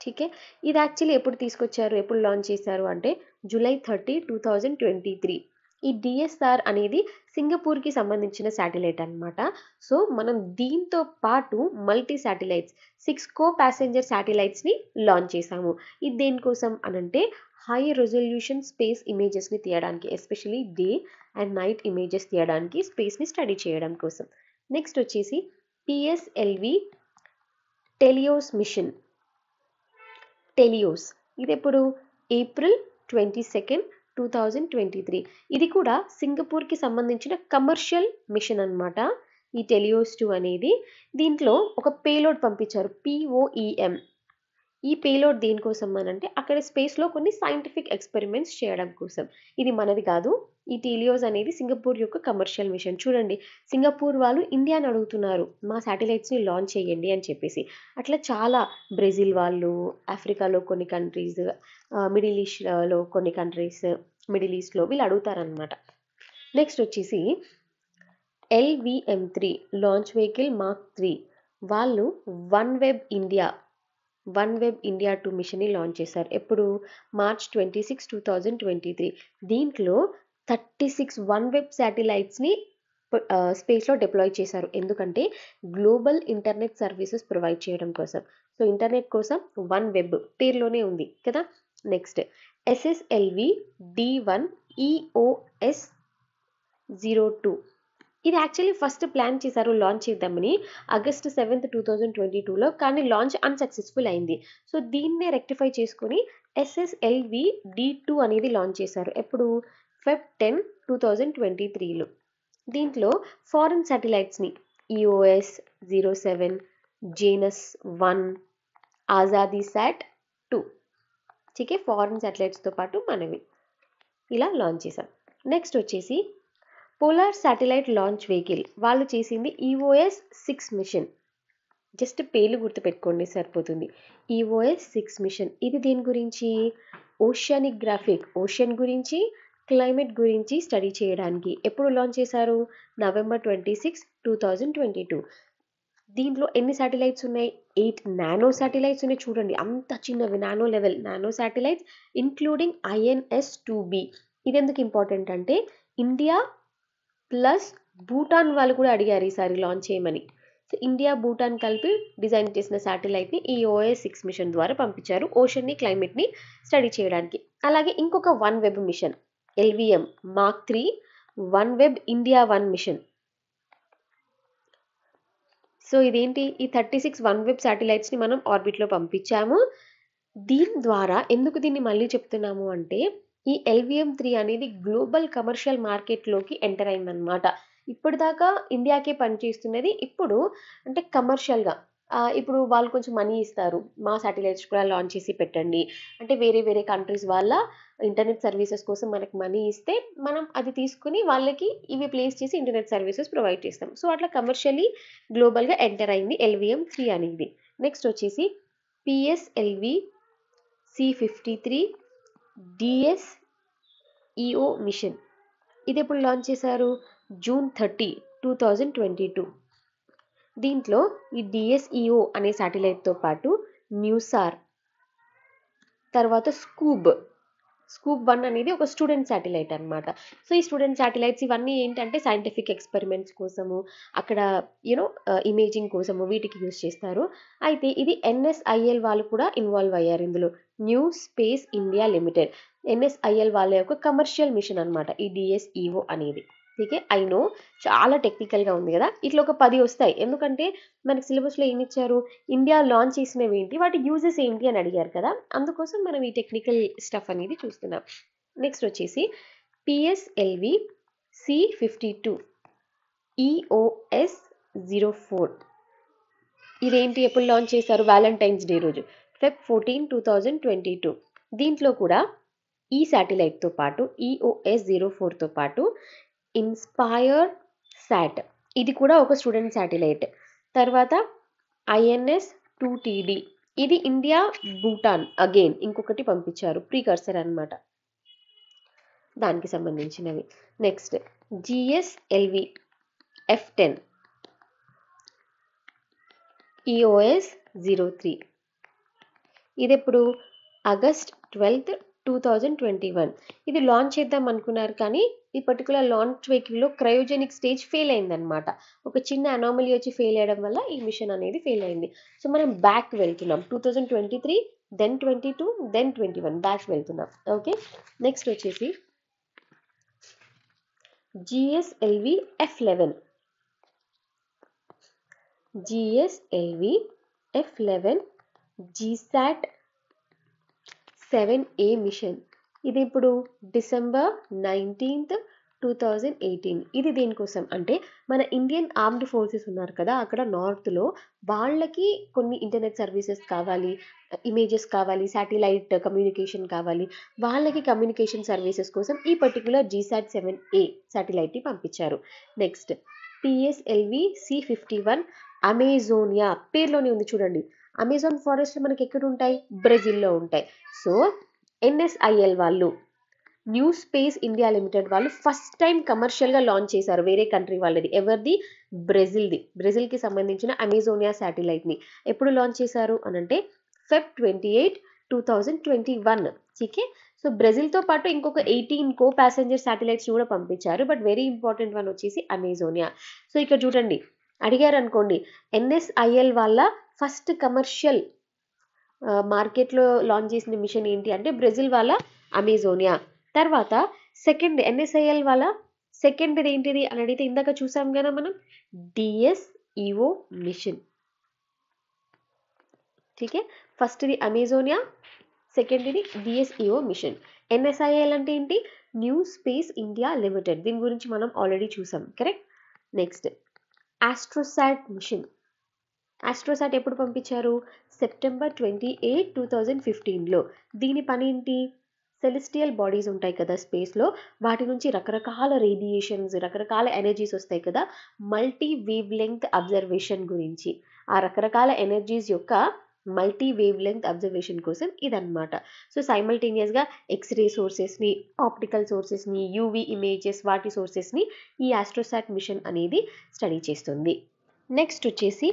ఠీకే, ఇది యాక్చువల్లీ ఎప్పుడు తీసుకొచ్చారు, ఎప్పుడు లాంచ్ చేశారు అంటే జూలై 30, 2023. ఈ డిఎస్ఆర్ అనేది సింగపూర్కి సంబంధించిన శాటిలైట్ అనమాట. సో మనం దీంతో పాటు మల్టీ శాటిలైట్స్ 6 కో-ప్యాసెంజర్ శాటిలైట్స్ని లాంచ్ చేశాము. ఇది దేనికోసం అనంటే హై రెజల్యూషన్ స్పేస్ ఇమేజెస్ని తీయడానికి, especially day and night images తీయడానికి, స్పేస్ని స్టడీ చేయడం కోసం. నెక్స్ట్ వచ్చేసి పిఎస్ఎల్వి టెలియోస్ మిషన్. టెలియోస్ ఇది ఎప్పుడు? ఏప్రిల్ 22, 2023. ఇది కూడా సింగపూర్కి సంబంధించిన కమర్షియల్ మిషన్ అనమాట. ఈ టెలియోస్ 2 అనేది. దీంట్లో ఒక పేలోడ్ పంపించారు, POEM. ఈ పేలోడ్ దేనికోసం అనంటే అక్కడ స్పేస్లో కొన్ని సైంటిఫిక్ ఎక్స్పెరిమెంట్స్ చేయడం కోసం. ఇది మనది కాదు. ఈ టెలియోస్ అనేది సింగపూర్ యొక్క కమర్షియల్ మిషన్. చూడండి, సింగపూర్ వాళ్ళు ఇండియాని అడుగుతున్నారు మా శాటిలైట్స్ని లాంచ్ చేయండి అని చెప్పేసి. అట్లా చాలా బ్రెజిల్ వాళ్ళు, ఆఫ్రికాలో కొన్ని కంట్రీస్, మిడిల్ ఈస్ట్లో కొన్ని కంట్రీస్, మిడిల్ ఈస్ట్లో వీళ్ళు అడుగుతారనమాట. నెక్స్ట్ వచ్చేసి LVM-3 లాంచ్ వెహికల్ మార్క్ 3 వాళ్ళు వన్ వెబ్ ఇండియా 2 మిషన్ని లాంచ్ చేశారు. ఎప్పుడు? మార్చ్ 26, 2023. దీంట్లో 36 వన్ వెబ్ శాటిలైట్స్ని స్పేస్లో డిప్లాయ్ చేశారు. ఎందుకంటే గ్లోబల్ ఇంటర్నెట్ సర్వీసెస్ ప్రొవైడ్ చేయడం కోసం. సో ఇంటర్నెట్ కోసం వన్ వెబ్ పేరులోనే ఉంది కదా. Next SSLV D1 EOS-02. ఇది యాక్చువల్లీ ఫస్ట్ ప్లాన్ చేశారు లాంచ్ చేద్దామని ఆగస్ట్ 7, 2022లో, కానీ లాంచ్ అన్సక్సెస్ఫుల్ అయింది. సో దీన్నే రెక్టిఫై చేసుకొని SSLV D2 అనేది లాంచ్ చేశారు. ఎప్పుడు? Feb 10, 2023లో. దీంట్లో foreign శాటిలైట్స్ని EOS-07, JANUS-1, Azadi SAT 2 ठीक है ఫారెన్ శాటిలైట్స్తో పాటు మనవి ఇలా లాంచ్ చేశాం. నెక్స్ట్ వచ్చేసి పోలార్ శాటిలైట్ లాంచ్ వెహికల్ వాళ్ళు చేసింది EOS-6 మిషన్. జస్ట్ పేర్లు గుర్తుపెట్టుకోండి సరిపోతుంది. EOS-6 మిషన్ ఇది దేని గురించి? ఓషియానిగ్రాఫిక్ ఓషన్ గురించి, క్లైమేట్ గురించి స్టడీ చేయడానికి. ఎప్పుడు లాంచ్ చేశారు? November 26, 2022. దీంట్లో ఎన్ని శాటిలైట్స్ ఉన్నాయి? 8 నానో శాటిలైట్స్ ఉన్నాయి. చూడండి అంత చిన్నవి, nano level nano satellites including INS-2B. ఇది ఎందుకు ఇంపార్టెంట్ అంటే ఇండియా ప్లస్ భూటాన్ వాళ్ళు కూడా అడిగారు ఈసారి లాంచ్ చేయమని. సో ఇండియా భూటాన్ కలిపి డిజైన్ చేసిన శాటిలైట్ని EOS-6 మిషన్ ద్వారా పంపించారు ఓషన్ని క్లైమేట్ని స్టడీ చేయడానికి. అలాగే ఇంకొక one web mission LVM Mark 3 one web India 1 mission. So ఇదేంటి? ఈ 36 వన్ వెబ్ శాటిలైట్స్ని మనం ఆర్బిట్లో పంపించాము. దీని ద్వారా ఎందుకు దీన్ని మళ్ళీ చెప్తున్నాము అంటే ఈ LVM-3 అనేది గ్లోబల్ కమర్షియల్ మార్కెట్లోకి ఎంటర్ అయిందనమాట. ఇప్పటిదాకా ఇండియాకే పనిచేస్తున్నది, ఇప్పుడు అంటే కమర్షియల్గా ఇప్పుడు వాళ్ళు కొంచెం మనీ ఇస్తారు, మా శాటిలైట్స్ కూడా లాంచ్ చేసి పెట్టండి అంటే వేరే వేరే కంట్రీస్ వాళ్ళ ఇంటర్నెట్ సర్వీసెస్ కోసం మనకి మనీ ఇస్తే మనం అది తీసుకుని వాళ్ళకి ఇవి ప్లేస్ చేసి ఇంటర్నెట్ సర్వీసెస్ ప్రొవైడ్ చేస్తాం. సో అట్లా కమర్షియలీ గ్లోబల్గా ఎంటర్ అయింది LVM-3 అనేది. నెక్స్ట్ వచ్చేసి PSLV C-53 DSEO మిషన్. ఇది ఎప్పుడు లాంచ్ చేశారు? June 30, 2022. దీంట్లో ఈ DSEO అనే శాటిలైట్తో పాటు న్యూసార్, తర్వాత స్కూబ్ 1 అనేది ఒక స్టూడెంట్ శాటిలైట్ అనమాట. సో ఈ స్టూడెంట్ శాటిలైట్స్ ఇవన్నీ ఏంటంటే సైంటిఫిక్ ఎక్స్పెరిమెంట్స్ కోసము, అక్కడ ఇమేజింగ్ కోసము వీటికి యూజ్ చేస్తారు. అయితే ఇది NSIL వాళ్ళు కూడా ఇన్వాల్వ్ అయ్యారు ఇందులో. New space India limited NSIL వాళ్ళ యొక్క కమర్షియల్ మిషన్ అనమాట ఈ DSEO అనేది. ఓకే, ఐ నో చాలా టెక్నికల్గా ఉంది కదా, ఇట్లా ఒక 10 వస్తాయి. ఎందుకంటే మనకి సిలబస్లో ఏమి ఇచ్చారు? ఇండియా లాంచ్ చేసినవి ఏంటి, వాటి యూజెస్ ఏంటి అని అడిగారు కదా, అందుకోసం మనం ఈ టెక్నికల్ స్టఫ్ అనేది చూస్తున్నాం. నెక్స్ట్ వచ్చేసి PSLV C-52 EOS-04. ఇదేంటి? ఎప్పుడు లాంచ్ చేశారు? వ్యాలంటైన్స్ డే రోజు Feb 14, 2022. దీంట్లో కూడా ఈ శాటిలైట్తో పాటు EOS-04తో పాటు ఇన్స్పైర్ శాట్ ఇది కూడా ఒక స్టూడెంట్ శాటిలైట్. తర్వాత INS-2TD ఇది ఇండియా భూటాన్ అగైన్ ఇంకొకటి పంపించారు, ప్రీకర్సర్ అనమాట దానికి సంబంధించినవి. Next GSLV F-10 EOS-03. ఇది ఎప్పుడు? August 12, 2021. ఇది లాంచ్ చేద్దాం అనుకున్నారు కానీ ఈ పర్టికులర్ లాంచ్ వెహికల్లో క్రయోజెనిక్ స్టేజ్ ఫెయిల్ అయిందనమాట. ఒక చిన్న అనామలీ వచ్చి ఫెయిల్ అయ్యడం వల్ల ఈ మిషన్ అనేది ఫెయిల్ అయింది. సో మనం బ్యాక్ వెళ్తున్నాం, 2023, దెన్ 22, దెన్ 21 బ్యాక్ వెళ్తున్నాం. ఓకే, నెక్స్ట్ వచ్చేసి GSLV F-11 F-11 GSAT-7A mission. ఇది ఇప్పుడు December 19th, 2018. ఇది దేనికోసం అంటే మన ఇండియన్ ఆర్మ్డ్ ఫోర్సెస్ ఉన్నారు కదా అక్కడ నార్త్లో, వాళ్ళకి కొన్ని ఇంటర్నెట్ సర్వీసెస్ కావాలి, ఇమేజెస్ కావాలి, శాటిలైట్ కమ్యూనికేషన్ కావాలి, వాళ్ళకి కమ్యూనికేషన్ సర్వీసెస్ కోసం ఈ పర్టికులర్ GSAT-7A శాటిలైట్ని పంపించారు. Next PSLV C-51 Amazonia. పేర్లోనే ఉంది చూడండి, అమెజాన్ ఫారెస్ట్ మనకి ఎక్కడ ఉంటాయి? బ్రెజిల్లో ఉంటాయి. సో NSIL వాళ్ళు, న్యూ స్పేస్ ఇండియా లిమిటెడ్ వాళ్ళు ఫస్ట్ టైం కమర్షియల్గా లాంచ్ చేశారు వేరే కంట్రీ వాళ్ళది. ఎవరిది? బ్రెజిల్కి సంబంధించిన అమెజోనియా శాటిలైట్ని ఎప్పుడు లాంచ్ చేశారు అనంటే Feb 28, 2021. ఓకే, సో బ్రెజిల్తో పాటు ఇంకొక 18 కో ప్యాసెంజర్ శాటిలైట్స్ కూడా పంపించారు, బట్ వెరీ ఇంపార్టెంట్ వన్ వచ్చేసి అమెజోనియా. సో ఇక్కడ చూడండి, అడిగారు అనుకోండి NSIL వాళ్ళ ఫస్ట్ కమర్షియల్ మార్కెట్లో లాంచ్ చేసిన మిషన్ ఏంటి అంటే బ్రెజిల్ వాళ్ళ అమెజోనియా. తర్వాత సెకండ్ NSIL వాళ్ళ సెకండ్ ఏంటిది అని అడిగితే ఇందాక చూసాం కదా మనం, DSEO మిషన్. ఓకే, ఫస్ట్ది అమెజోనియా, సెకండ్ది DSEO మిషన్. NSIL అంటే ఏంటి? న్యూ స్పేస్ ఇండియా లిమిటెడ్, దీని గురించి మనం ఆల్రెడీ చూసాం, correct. Next Astrosat mission. Astrosat ఎప్పుడు పంపించారు? సెప్టెంబర్ 28, 2015లో. దీని పని ఏంటి? సెలెస్టియల్ బాడీస్ ఉంటాయి కదా స్పేస్లో, వాటి నుంచి రకరకాల రేడియేషన్స్, రకరకాల ఎనర్జీస్ వస్తాయి కదా, మల్టీ వేవ్ లెంగ్త్ అబ్జర్వేషన్ గురించి. ఆ రకరకాల ఎనర్జీస్ యొక్క మల్టీ వేవ్ లెంగ్త్ అబ్జర్వేషన్ కోసం ఇదన్నమాట. సో సైమల్టేనియస్గా ఎక్స్రే సోర్సెస్ని, ఆప్టికల్ సోర్సెస్ని, యూవీ ఇమేజెస్ వాటి సోర్సెస్ని ఈ ఆస్ట్రోసాట్ మిషన్ అనేది స్టడీ చేస్తుంది. నెక్స్ట్ వచ్చేసి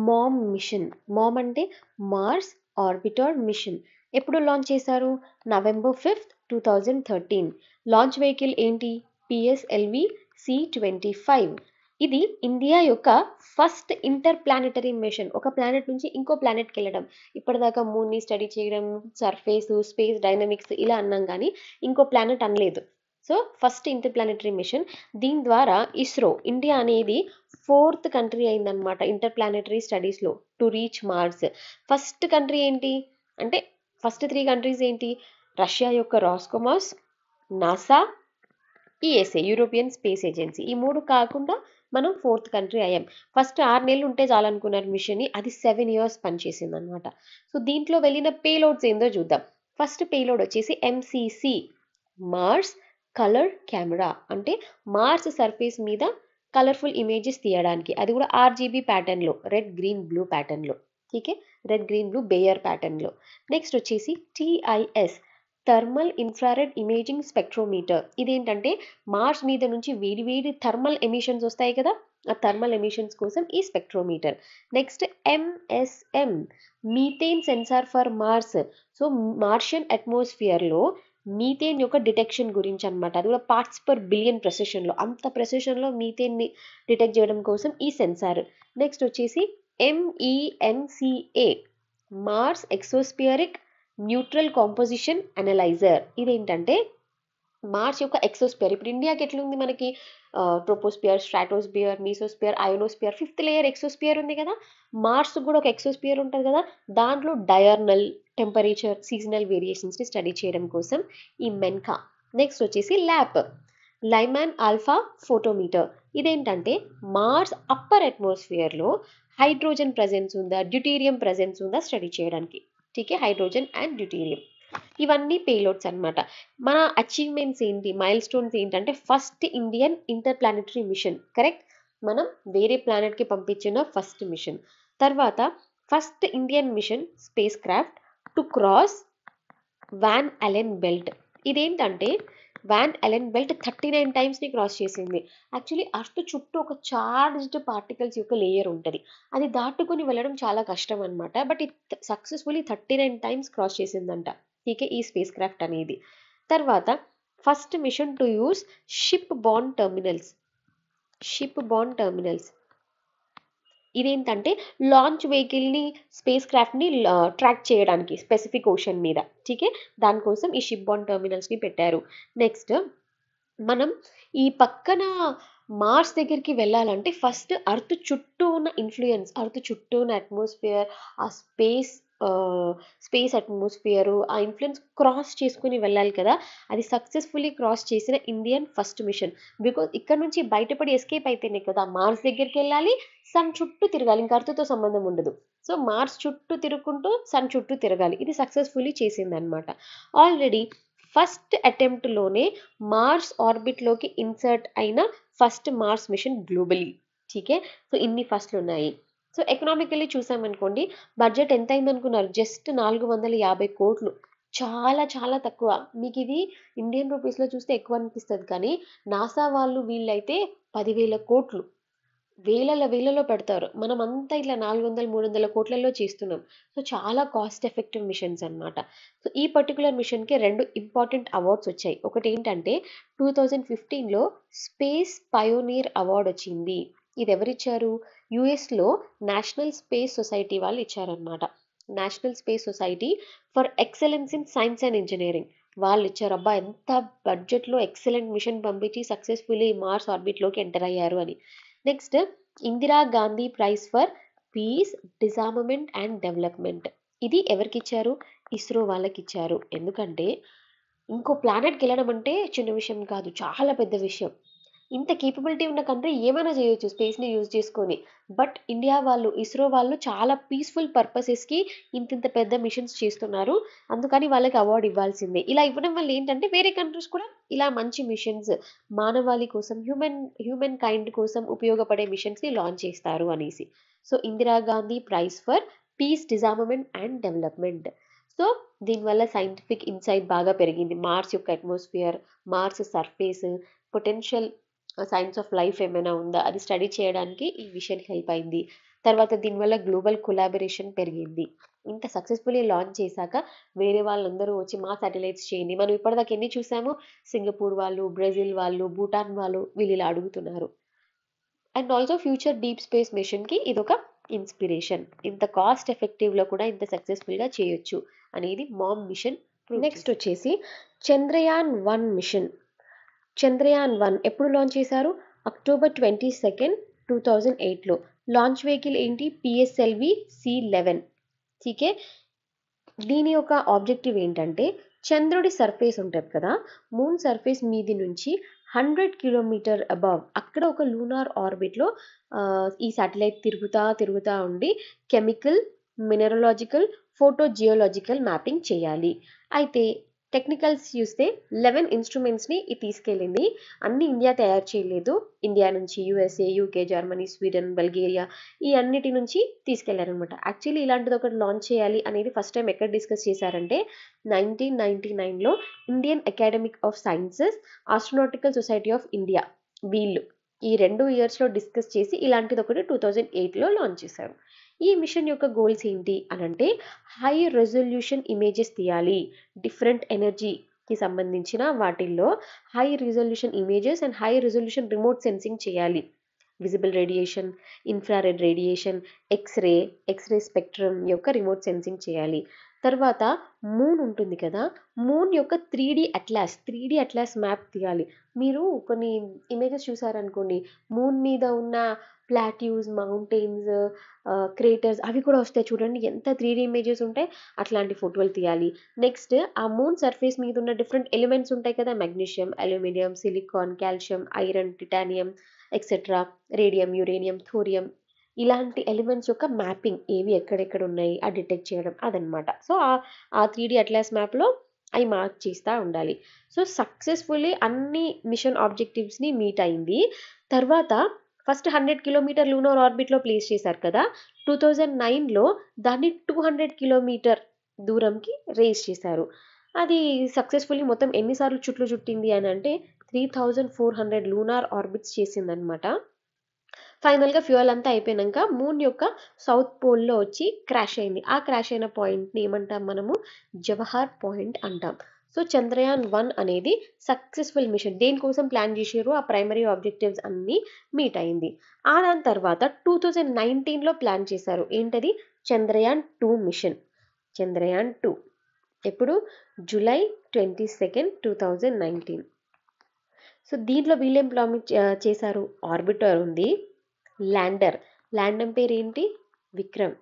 మామ్ మిషన్. మామ్ అంటే మార్స్ ఆర్బిటర్ మిషన్. ఎప్పుడు లాంచ్ చేశారు? నవంబర్ 5, 2013. లాంచ్ వెహికల్ ఏంటి? PSLV C-25. ఇది ఇండియా యొక్క ఫస్ట్ ఇంటర్ ప్లానెటరీ మిషన్. ఒక ప్లానెట్ నుంచి ఇంకో ప్లానెట్కి వెళ్ళడం. ఇప్పటిదాకా మూన్ని స్టడీ చేయడం, సర్ఫేస్, స్పేస్ డైనమిక్స్ ఇలా అన్నాం కానీ ఇంకో ప్లానెట్ అనలేదు. So first interplanetary machine. దీని ద్వారా ఇస్రో, ఇండియా అనేది 4th కంట్రీ అయిందనమాట ఇంటర్ ప్లానెటరీ స్టడీస్లో to reach Mars. First country ఏంటి అంటే, ఫస్ట్ 3 కంట్రీస్ ఏంటి? రష్యా యొక్క Roscosmos, NASA, ESA European space agency. ఈ 3 కాకుండా మనం 4th కంట్రీ అయ్యాం. ఫస్ట్ 6 నెలలు ఉంటే చాలనుకున్నారు మిషన్ని, అది 7 years పనిచేసింది అనమాట. సో దీంట్లో వెళ్ళిన పేలోడ్స్ ఏందో చూద్దాం. ఫస్ట్ పేలోడ్ వచ్చేసి ఎంసీసీ, మార్స్ కలర్ కెమెరా. అంటే మార్స్ సర్ఫేస్ మీద కలర్ఫుల్ ఇమేజెస్ తీయడానికి, అది కూడా ఆర్జీబీ ప్యాటర్న్లో, రెడ్ గ్రీన్ బ్లూ ప్యాటర్న్లో. Okay, red green blue Bayer ప్యాటర్న్లో. నెక్స్ట్ వచ్చేసి TIS, thermal infrared imaging spectrometer. ఇదేంటంటే మార్స్ మీద నుంచి వేడి వేడి థర్మల్ ఎమిషన్స్ వస్తాయి కదా, ఆ థర్మల్ ఎమిషన్స్ కోసం ఈ spectrometer. Next MSM, methane sensor for Mars. So Martian అట్మాస్ఫియర్లో మీథేన్ యొక్క డిటెక్షన్ గురించి అనమాట. అది కూడా పార్ట్స్ పర్ బిలియన్ ప్రెసిషన్లో, అంత ప్రెసిషన్లో మీథేన్ని డిటెక్ట్ చేయడం కోసం ఈ సెన్సార్. నెక్స్ట్ వచ్చేసి MENCA, Mars exospheric neutral composition analyser. ఇదేంటంటే మార్స్ యొక్క ఎక్సోస్పియర్, ఇప్పుడు ఇండియాకి ఎట్లుంది మనకి troposphere, stratosphere, mesosphere, ionosphere, 5th layer exosphere ఉంది కదా, మార్స్ కూడా ఒక ఎక్సోస్పియర్ ఉంటుంది కదా, దాంట్లో డయర్నల్, టెంపరేచర్, సీజనల్ వేరియేషన్స్ని స్టడీ చేయడం కోసం ఈ మెన్కా. నెక్స్ట్ వచ్చేసి ల్యాప్, లైమాన్ ఆల్ఫా ఫోటోమీటర్. ఇదేంటంటే మార్స్ అప్పర్ అట్మాస్ఫియర్లో హైడ్రోజన్ ప్రెజెన్స్ ఉందా, డ్యూటీరియం ప్రెజెన్స్ ఉందా స్టడీ చేయడానికి. టీకే, హైడ్రోజన్ అండ్ డ్యూటీరియం. ఇవన్నీ పేలోడ్స్ అనమాట. మన అచీవ్మెంట్స్ ఏంటి, మైల్ స్టోన్స్ ఏంటంటే, first Indian interplanetary mission. Correct, మనం వేరే ప్లానెట్కి పంపించిన ఫస్ట్ మిషన్. తర్వాత first Indian mission spacecraft to cross Van Allen belt. ఇదేంటంటే వాన్ అలెన్ బెల్ట్ 39 టైమ్స్ని క్రాస్ చేసింది. యాక్చువల్లీ అర్త్ చుట్టూ ఒక చార్జ్డ్ పార్టికల్స్ యొక్క లేయర్ ఉంటుంది, అది దాటుకుని వెళ్ళడం చాలా కష్టం అనమాట. బట్ ఇది సక్సెస్ఫుల్లీ 39 టైమ్స్ క్రాస్ చేసిందంట. టీకే, ఈ స్పేస్ క్రాఫ్ట్ అనేది. తర్వాత first mission to use ship borne terminals. Ship borne terminals ఇదేంటంటే లాంచ్ వెహికల్ని, స్పేస్ క్రాఫ్ట్ని ట్రాక్ చేయడానికి స్పెసిఫిక్ ఓషన్ మీద. టీకే, దానికోసం ఈ షిప్ బార్న్ టెర్మినల్స్ని పెట్టారు. నెక్స్ట్ మనం ఈ పక్కన మార్స్ దగ్గరికి వెళ్ళాలంటే ఫస్ట్ అర్త్ చుట్టూ ఉన్న ఇన్ఫ్లుయెన్స్, అర్త్ చుట్టూ ఉన్న అట్మాస్ఫియర్, ఆ స్పేస్ అట్మాస్ఫియరు, ఆ ఇన్ఫ్లుయెన్స్ క్రాస్ చేసుకుని వెళ్ళాలి కదా. అది సక్సెస్ఫుల్లీ క్రాస్ చేసిన ఇండియన్ ఫస్ట్ మిషన్. బికాజ్ ఇక్కడ నుంచి బయటపడి ఎస్కేప్ అయితేనే కదా మార్స్ దగ్గరికి వెళ్ళాలి, సన్ చుట్టూ తిరగాలి, ఇంకా అర్త్తో సంబంధం ఉండదు. సో మార్స్ చుట్టూ తిరుగుకుంటూ సన్ చుట్టూ తిరగాలి. ఇది సక్సెస్ఫుల్లీ చేసింది అనమాట. ఆల్రెడీ ఫస్ట్ అటెంప్ట్లోనే మార్స్ ఆర్బిట్లోకి ఇన్సర్ట్ అయిన ఫస్ట్ మార్స్ మిషన్ గ్లోబలీ. ఠీకే, సో ఇన్ని ఫస్ట్లు ఉన్నాయి. సో ఎకనామికల్లీ చూసామనుకోండి, బడ్జెట్ ఎంత అయిందనుకున్నారు? జస్ట్ 450 కోట్లు. చాలా చాలా తక్కువ. మీకు ఇది ఇండియన్ రూపీస్లో చూస్తే ఎక్కువ అనిపిస్తుంది, కానీ నాసా వాళ్ళు వీళ్ళైతే 10,000 కోట్లు, వేలలో పెడతారు. మనం అంతా ఇట్లా 400-300 కోట్లలో చేస్తున్నాం. సో చాలా కాస్ట్ ఎఫెక్టివ్ మిషన్స్ అనమాట. సో ఈ పర్టికులర్ మిషన్కి 2 ఇంపార్టెంట్ అవార్డ్స్ వచ్చాయి. ఒకటి ఏంటంటే 2015లో స్పేస్ పయోనీర్ అవార్డ్ వచ్చింది. ఇది ఎవరిచ్చారు? యుఎస్లో నేషనల్ స్పేస్ సొసైటీ వాళ్ళు ఇచ్చారనమాట. National space society for excellence in science and engineering వాళ్ళు ఇచ్చారు. అబ్బా, ఎంత బడ్జెట్లో ఎక్సలెంట్ మిషన్ పంపించి సక్సెస్ఫుల్లీ మార్స్ ఆర్బిట్లోకి ఎంటర్ అయ్యారు అని. Next Indira Gandhi prize for peace, disarmament and development. ఇది ఎవరికి ఇచ్చారు? ఇస్రో వాళ్ళకి ఇచ్చారు. ఎందుకంటే ఇంకో ప్లానెట్కి వెళ్ళడం అంటే చిన్న విషయం కాదు, చాలా పెద్ద విషయం. ఇంత కేపబిలిటీ ఉన్న కంట్రీ ఏమైనా చేయొచ్చు స్పేస్ని యూజ్ చేసుకొని. బట్ ఇండియా వాళ్ళు, ఇస్రో వాళ్ళు చాలా పీస్ఫుల్ పర్పసెస్కి ఇంత పెద్ద మిషన్స్ చేస్తున్నారు. అందుకని వాళ్ళకి అవార్డు ఇవ్వాల్సిందే. ఇలా ఇవ్వడం వల్ల ఏంటంటే వేరే కంట్రీస్ కూడా ఇలా మంచి మిషన్స్, మానవాళి కోసం, హ్యూమన్ కైండ్ కోసం ఉపయోగపడే మిషన్స్ని లాంచ్ చేస్తారు అనేసి. So Indira Gandhi prize for peace, disarmament and development. So దీనివల్ల సైంటిఫిక్ ఇన్సైట్ బాగా పెరిగింది. మార్స్ యొక్క atmosphere, Mars surface, potential signs of life ఏమైనా ఉందా అది స్టడీ చేయడానికి ఈ మిషన్ హెల్ప్ అయింది. తర్వాత దీనివల్ల గ్లోబల్ కొలాబరేషన్ పెరిగింది. ఇంత సక్సెస్ఫుల్లీ లాంచ్ చేశాక వేరే వాళ్ళందరూ వచ్చి మా సాటిలైట్స్ చేయండి, మనం ఇప్పటిదాకా ఎన్ని చూసామో సింగపూర్ వాళ్ళు, బ్రెజిల్ వాళ్ళు, భూటాన్ వాళ్ళు వీళ్ళు ఇలా అడుగుతున్నారు. And also future deep space మిషన్కి ఇదొక ఇన్స్పిరేషన్. ఇంత కాస్ట్ ఎఫెక్టివ్లో కూడా ఇంత సక్సెస్ఫుల్గా చేయొచ్చు అనేది మామ్ మిషన్. నెక్స్ట్ వచ్చేసి చంద్రయాన్-1 మిషన్. చంద్రయాన్-1 ఎప్పుడు లాంచ్ చేశారు? అక్టోబర్ 22, 2008లో. లాంచ్ వెహికల్ ఏంటి? PSLV C11. ఠీకే. దీని యొక్క ఆబ్జెక్టివ్ ఏంటంటే చంద్రుడి సర్ఫేస్ ఉంటుంది కదా, మూన్ సర్ఫేస్ మీది నుంచి 100 కిలోమీటర్ అబవ్ అక్కడ ఒక లూనార్ ఆర్బిట్లో ఈ శాటిలైట్ తిరుగుతా ఉండి కెమికల్, మినరలాజికల్, ఫోటో జియోలాజికల్ మ్యాపింగ్ చేయాలి. అయితే టెక్నికల్స్ చూస్తే 11 ఇన్స్ట్రుమెంట్స్ని ఇది తీసుకెళ్ళింది. అన్ని ఇండియా తయారు చేయలేదు. ఇండియా నుంచి USA, UK, Germany, Sweden, Bulgaria ఈ అన్నిటి నుంచి తీసుకెళ్లారనమాట. యాక్చువల్లీ ఇలాంటిది ఒకటి లాంచ్ చేయాలి అనేది ఫస్ట్ టైం ఎక్కడ డిస్కస్ చేశారంటే 1999లో Indian academic of sciences, astronautical society of India వీళ్ళు ఈ 2 ఇయర్స్లో డిస్కస్ చేసి ఇలాంటిది ఒకటి 2008లో లాంచ్ చేశారు. ఈ మిషన్ యొక్క గోల్స్ ఏంటి అని అంటే హై రెజల్యూషన్ ఇమేజెస్ తీయాలి. డిఫరెంట్ ఎనర్జీకి సంబంధించిన వాటిల్లో high resolution images and high resolution remote sensing చేయాలి. Visible radiation, infrared radiation, X-ray spectrum యొక్క రిమోట్ సెన్సింగ్ చేయాలి. తర్వాత మూన్ ఉంటుంది కదా, మూన్ యొక్క 3D అట్లాస్ మ్యాప్ తీయాలి. మీరు కొన్ని ఇమేజెస్ చూసారనుకోండి, మూన్ మీద ఉన్న ప్లాట్యూస్, మౌంటైన్స్, క్రేటర్స్ అవి కూడా వస్తాయి చూడండి, ఎంత 3D ఇమేజెస్ ఉంటాయి. అట్లాంటి ఫోటోలు తీయాలి. నెక్స్ట్ ఆ మూన్ సర్ఫేస్ మీద ఉన్న డిఫరెంట్ ఎలిమెంట్స్ ఉంటాయి కదా, magnesium, aluminium, silicon, calcium, iron, titanium etcetera, radium, uranium, thorium ఇలాంటి ఎలిమెంట్స్ యొక్క మ్యాపింగ్ ఏవి ఎక్కడెక్కడ ఉన్నాయి ఆ డిటెక్ట్ చేయడం అదనమాట. సో ఆ 3D అట్లాస్ మ్యాప్లో అవి మార్క్ చేస్తూ ఉండాలి. సో సక్సెస్ఫుల్లీ అన్ని మిషన్ ఆబ్జెక్టివ్స్ని మీట్ అయింది. తర్వాత ఫస్ట్ 100 కిలోమీటర్ లూనార్ ఆర్బిట్లో ప్లేస్ చేశారు కదా, 2009లో దాన్ని 200 కిలోమీటర్ దూరంకి రేస్ చేశారు. అది సక్సెస్ఫుల్లీ మొత్తం ఎన్నిసార్లు చుట్టింది అని అంటే 3400 లూనార్ ఆర్బిట్స్ చేసిందనమాట. ఫైనల్గా ఫ్యూయల్ అంతా అయిపోయాక మూన్ యొక్క సౌత్ పోల్లో వచ్చి క్రాష్ అయింది. ఆ క్రాష్ అయిన పాయింట్ని ఏమంటాం మనము? జవహర్ పాయింట్ అంటాం. సో చంద్రయాన్-1 అనేది సక్సెస్ఫుల్ మిషన్. దేనికోసం ప్లాన్ చేసారు ఆ ప్రైమరీ ఆబ్జెక్టివ్స్ అన్నీ మీట్ అయింది. ఆ దాని తర్వాత 2019లో ప్లాన్ చేశారు. ఏంటది? చంద్రయాన్-2 మిషన్. చంద్రయాన్-2 ఎప్పుడు? జూలై 22, 2019. సో దీంట్లో వీళ్ళేం ప్రామిస్ చేశారు? ఆర్బిటర్ ఉంది, ల్యాండర్ పేరు ఏంటి? విక్రమ్.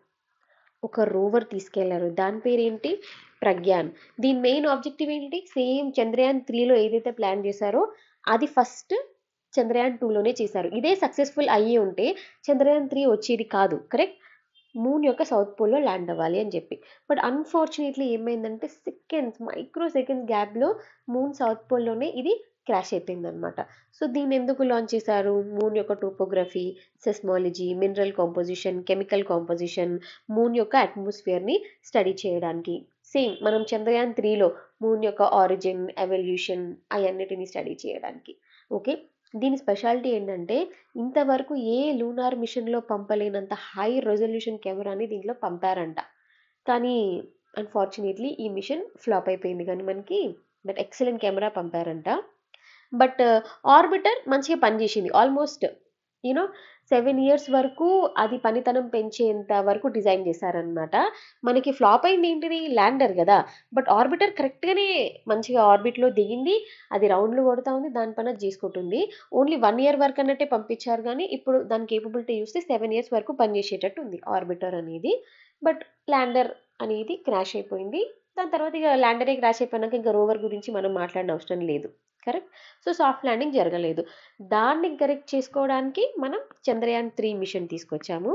ఒక రోవర్ తీసుకెళ్లారు, దాని పేరేంటి? ప్రగ్యాన్. దీని మెయిన్ ఆబ్జెక్టివ్ ఏంటి? సేమ్ చంద్రయాన్-3లో ఏదైతే ప్లాన్ చేశారో అది ఫస్ట్ చంద్రయాన్-2లోనే చేశారు. ఇదే సక్సెస్ఫుల్ అయ్యి ఉంటే చంద్రయాన్-3 వచ్చేది కాదు, కరెక్ట్? మూన్ యొక్క సౌత్ పోల్లో ల్యాండ్ అవ్వాలి అని చెప్పి. బట్ అన్ఫార్చునేట్లీ ఏమైందంటే మైక్రో సెకండ్స్ గ్యాప్లో మూన్ సౌత్ పోల్లోనే ఇది క్రాష్ అయిపోయింది అనమాట. సో దీన్ని ఎందుకు లాంచ్ చేశారు? మూన్ యొక్క topography, seismology, mineral composition, chemical composition, moon యొక్క అట్మాస్ఫియర్ని స్టడీ చేయడానికి. సేమ్ మనం చంద్రయాన్-3లో మూన్ యొక్క ఆరిజిన్, ఎవల్యూషన్ అవన్నిటిని స్టడీ చేయడానికి. ఓకే, దీని స్పెషాలిటీ ఏంటంటే ఇంతవరకు ఏ లూనార్ మిషన్లో పంపలేనంత హై రెజల్యూషన్ కెమెరాని దీంట్లో పంపారంట. కానీ అన్ఫార్చునేట్లీ ఈ మిషన్ ఫ్లాప్ అయిపోయింది. కానీ మనకి బట్ ఎక్సలెంట్ కెమెరా పంపారంట. బట్ ఆర్బిటర్ మంచిగా పనిచేసింది. ఆల్మోస్ట్ 7 years వరకు అది పనితనం పెంచేంత వరకు డిజైన్ చేశారనమాట. మనకి ఫ్లాప్ అయింది ఏంటిది? ల్యాండర్ కదా. బట్ ఆర్బిటర్ కరెక్ట్గానే మంచిగా ఆర్బిట్లో దిగింది, అది రౌండ్లు కొడుతూ ఉంది, దానిపైన చేసుకుంటుంది. ఓన్లీ 1 year వరకు అన్నట్టే పంపించారు, కానీ ఇప్పుడు దాని కేపబిలిటీ చూస్తే 7 years వరకు పనిచేసేటట్టు ఉంది ఆర్బిటర్ అనేది. బట్ ల్యాండర్ అనేది క్రాష్ అయిపోయింది. దాని తర్వాత ఇక ల్యాండర్ క్రాష్ అయిపోయినాక ఇంకా రోవర్ గురించి మనం మాట్లాడిన అవసరం లేదు. కరెక్ట్. సో సాఫ్ట్ ల్యాండింగ్ జరగలేదు. దాన్ని కరెక్ట్ చేసుకోవడానికి మనం చంద్రయాన్-3 మిషన్ తీసుకొచ్చాము.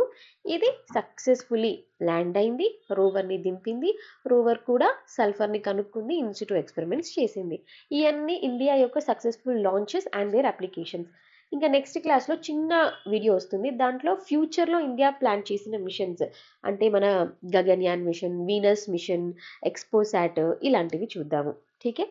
ఇది సక్సెస్ఫుల్లీ ల్యాండ్ అయింది, రోవర్ని దింపింది. రోవర్ కూడా సల్ఫర్ని కనుక్కుంది, ఇన్సిటూ ఎక్స్పెరిమెంట్స్ చేసింది. ఇవన్నీ ఇండియా యొక్క successful launches and there applications. ఇంకా నెక్స్ట్ క్లాస్లో చిన్న వీడియో వస్తుంది, దాంట్లో ఫ్యూచర్లో ఇండియా ప్లాన్ చేసిన మిషన్స్, అంటే మన Gaganyaan mission, Venus mission, XPoSat, ఇలాంటివి చూద్దాము. ఠీకే.